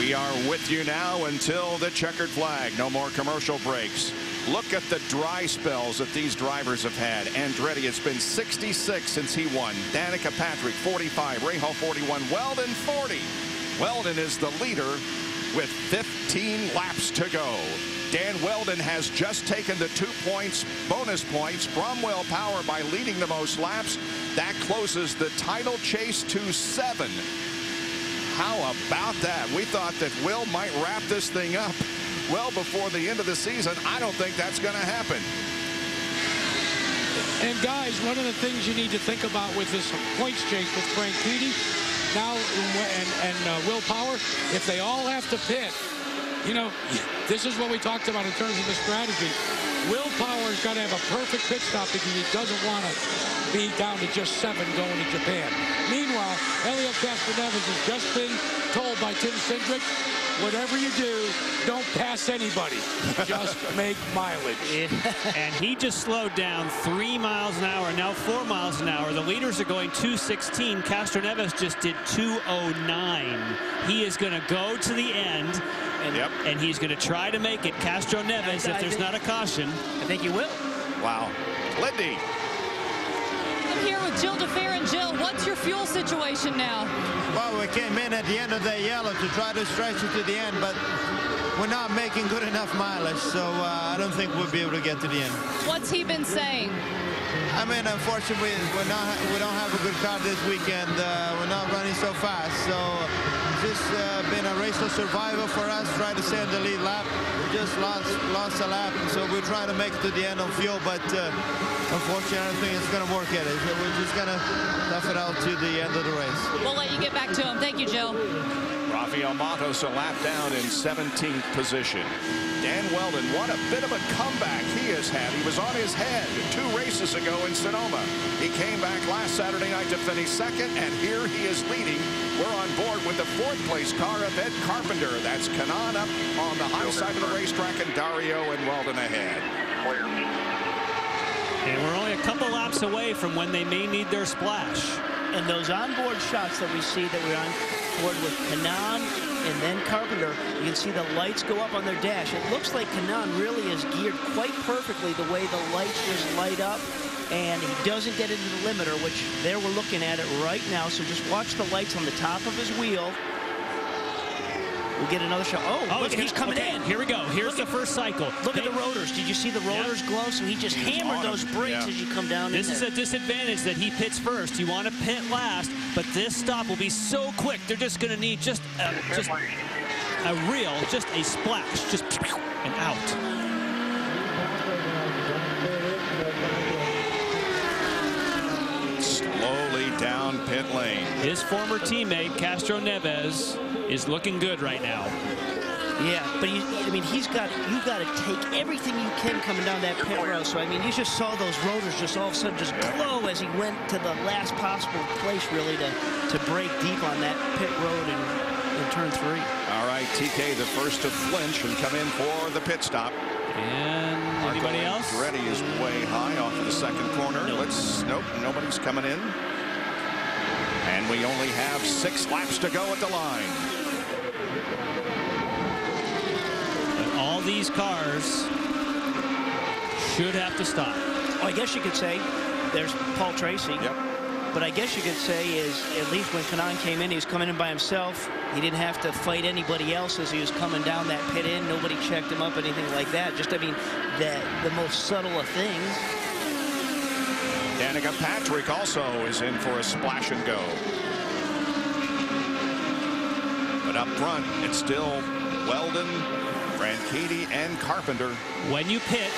We are with you now until the checkered flag. No more commercial breaks. Look at the dry spells that these drivers have had. Andretti, it's been 66 since he won. Danica Patrick, 45. Rahal, 41. Weldon, 40. Weldon is the leader with 15 laps to go. Dan Weldon has just taken the 2 bonus points from Will Power by leading the most laps. That closes the title chase to 7. How about that? We thought that Will might wrap this thing up well before the end of the season. I don't think that's going to happen. And guys, one of the things you need to think about with this points chase with Franchitti now and Will Power, if they all have to pit, you know, this is what we talked about in terms of the strategy. Will Power's got to have a perfect pit stop because he doesn't want to be down to just 7 going to Japan. Meanwhile, Helio Castroneves has just been told by Tim Cindric, whatever you do, don't pass anybody. Just make mileage. And he just slowed down 3 miles an hour, now 4 miles an hour. The leaders are going 216. Castroneves just did 209. He is going to go to the end. And he's going to try to make it. Castroneves, if there's not a caution. I think he will. Wow. Lindy. I'm here with Jill DeFer. And Jill, what's your fuel situation now? Well, we came in at the end of the yellow to try to stretch it to the end, but we're not making good enough mileage, so I don't think we'll be able to get to the end. What's he been saying? I mean, unfortunately, we don't have a good car this weekend. We're not running so fast, so it's just been a race of survival for us. Try to stay on the lead lap. We just lost a lap, so we're trying to make it to the end on fuel, but unfortunately, I don't think it's going to work at it. So we're just going to tough it out to the end of the race. We'll let you get back to him. Thank you, Jill. Rafael Matos a lap down in 17th position. Dan Weldon, what a bit of a comeback he has had. He was on his head 2 races ago in Sonoma. He came back last Saturday night to finish 2nd, and here he is leading. We're on board with the 4th place car of Ed Carpenter. That's Kanaan up on the high side of the racetrack, and Dario and Weldon ahead. And we're only a couple laps away from when they may need their splash. And those onboard shots that we see that we're on board with Kanaan and then Carpenter, you can see the lights go up on their dash. It looks like Kanaan really is geared quite perfectly the way the lights just light up, and he doesn't get into the limiter, which there we're looking at it right now. So just watch the lights on the top of his wheel. We'll get another shot. Oh, look, he's coming in. Here we go. Here's the first cycle. Look at the rotors. Did you see the rotors glow? So he just hammered those brakes as you come down in there. This is a disadvantage that he pits first. You want to pit last, but this stop will be so quick. They're just going to need just a splash, just and out. Slowly down pit lane. His former teammate, Castroneves, is looking good right now. Yeah, but I mean, you've got to take everything you can coming down that pit road. So, I mean, you just saw those rotors just all of a sudden just glow as he went to the last possible place, really, to break deep on that pit road in turn 3. All right, TK the first to flinch and come in for the pit stop. And anybody else? Andretti is way high off of the 2nd corner. Nope, nobody's coming in. And we only have 6 laps to go at the line. And all these cars should have to stop. Well, I guess you could say there's Paul Tracy. Yep. But I guess you could say is at least when Kanaan came in, he was coming in by himself. He didn't have to fight anybody else as he was coming down that pit in. Nobody checked him up, anything like that. Just, I mean, the most subtle of things. Danica Patrick also is in for a splash and go. But up front, it's still Weldon, Franchitti, and Carpenter. When you pit,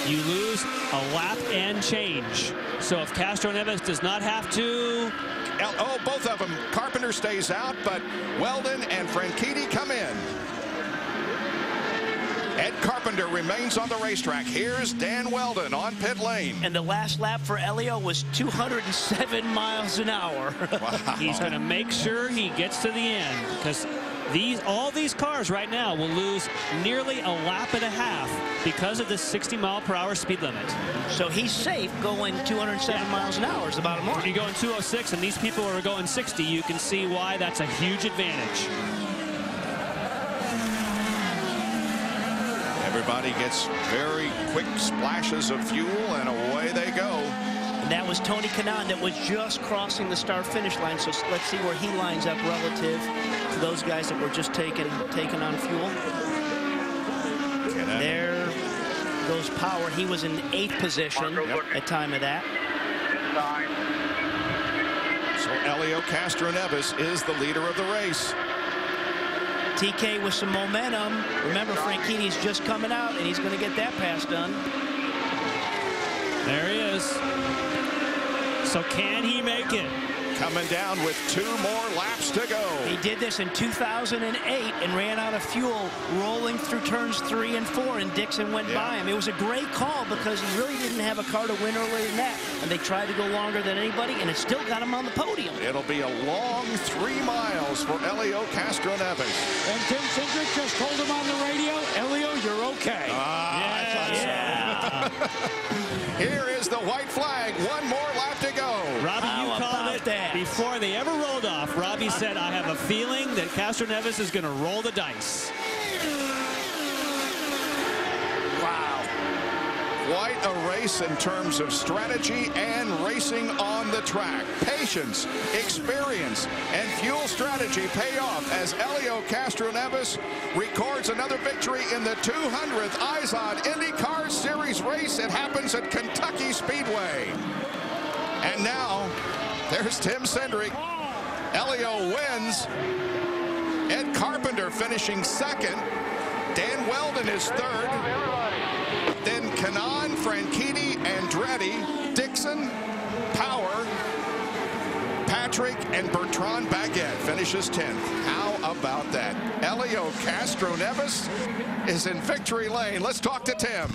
you lose a lap and change. So if Castroneves does not have to... Oh, both of them. Carpenter stays out, but Weldon and Franchitti come in. Ed Carpenter remains on the racetrack. Here's Dan Weldon on pit lane. And the last lap for Helio was 207 miles an hour. Wow. He's going to make sure he gets to the end, because all these cars right now will lose nearly a lap and a half because of this 60-mile-per-hour speed limit. So he's safe going 207 miles an hour is the bottom line. When you're going 206 and these people are going 60, you can see why that's a huge advantage. Everybody gets very quick splashes of fuel, and away they go. And that was Tony Kanaan that was just crossing the start-finish line. So let's see where he lines up relative to those guys that were just taking on fuel. There goes Power. He was in 8th position at time of that. So Helio Castroneves is the leader of the race. TK with some momentum. Remember, Franchini's just coming out, and he's going to get that pass done. There he is. So can he make it? Coming down with 2 more laps to go. He did this in 2008 and ran out of fuel rolling through turns 3 and 4, and Dixon went by him. It was a great call because he really didn't have a car to win earlier than that, and they tried to go longer than anybody, and it still got him on the podium. It'll be a long 3 miles for Helio Castroneves. And Tim Cindric just told him on the radio, Helio, you're okay. Here is the white flag. 1 more lap to go. Robbie, you called it that. Before they ever rolled off. Robbie said, I have a feeling that Castroneves is going to roll the dice. Wow. Quite a race in terms of strategy and racing on the track. Patience, experience, and fuel strategy pay off as Helio Castroneves records another victory in the 200th IZOD IndyCar Series race. It happens at Kentucky Speedway. And now, there's Tim Cindric. Helio wins. Ed Carpenter finishing 2nd. Dan Weldon is 3rd. Then Kanaan, Franchitti, Andretti, Dixon, Power, Patrick, and Bertrand Baguette finishes 10th. How about that? Helio Castroneves is in victory lane. Let's talk to Tim.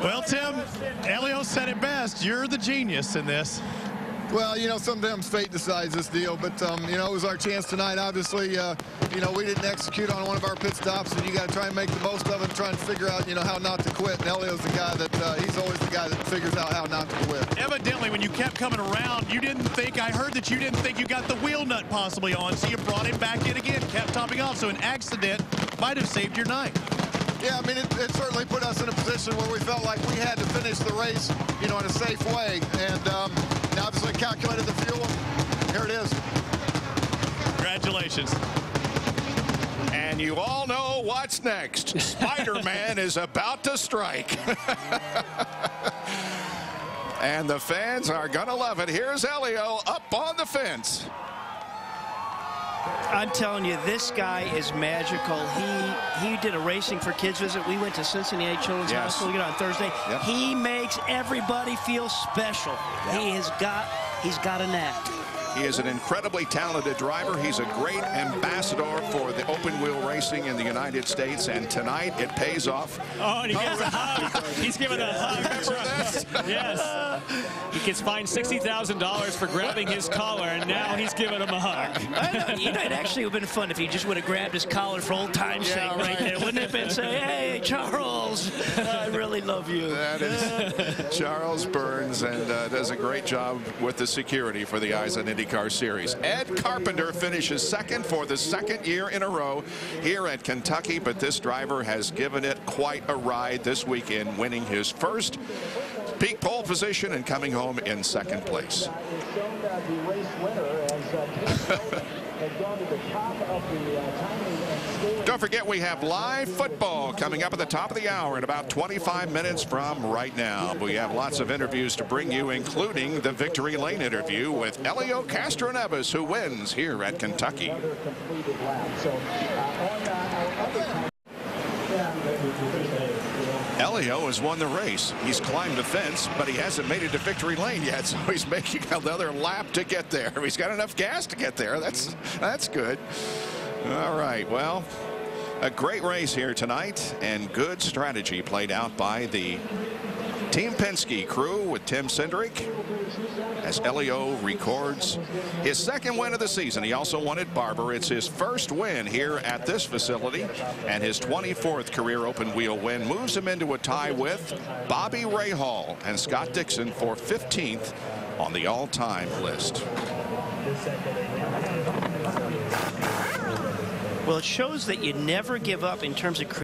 Well, Tim, Helio said it best. You're the genius in this. Well, you know, sometimes fate decides this deal, but, you know, it was our chance tonight. Obviously, you know, we didn't execute on one of our pit stops, and you got to try and make the most of it, try and figure out, you know, how not to quit. And Helio's the guy that, he's always the guy that figures out how not to quit. Evidently, when you kept coming around, you didn't think, I heard that you didn't think you got the wheel nut possibly on, so you brought him back in again, kept topping off. So an accident might have saved your night. Yeah, I mean, it certainly put us in a position where we felt like we had to finish the race, you know, in a safe way. And obviously calculated the fuel. Here it is. Congratulations. And you all know what's next. Spider-Man is about to strike. And the fans are going to love it. Here's Helio up on the fence. I'm telling you, this guy is magical. He did a Racing for Kids visit. We went to Cincinnati Children's Hospital on Thursday. Yep. He makes everybody feel special. Yep. He's got a knack. He is an incredibly talented driver. He's a great ambassador for the open wheel racing in the United States, and tonight it pays off. Oh, and he gets a hug. He's given a hug. Remember this? Yes. He gets fined $60,000 for grabbing his collar, and now he's giving him a hug. You know, it actually would have been fun if he just would have grabbed his collar for old time's sake right there. Wouldn't it have been say, hey, Charles, I really love you. That is Charles Burns, and does a great job with the security for the IZOD IndyCar Series. Ed Carpenter finishes 2nd for the 2nd year in a row here at Kentucky, but this driver has given it quite a ride this weekend, winning his first peak pole position and coming home in 2nd place. Don't forget, we have live football coming up at the top of the hour in about 25 minutes from right now. We have lots of interviews to bring you, including the Victory Lane interview with Helio Castroneves, who wins here at Kentucky. Helio has won the race. He's climbed the fence, but he hasn't made it to victory lane yet, so he's making another lap to get there. He's got enough gas to get there. That's good. All right, well, a great race here tonight, and good strategy played out by the Team Penske crew with Tim Cindric as Helio records his 2nd win of the season. He also won at Barber. It's his 1st win here at this facility, and his 24th career open wheel win moves him into a tie with Bobby Rahal and Scott Dixon for 15th on the all-time list. Well, it shows that you never give up in terms of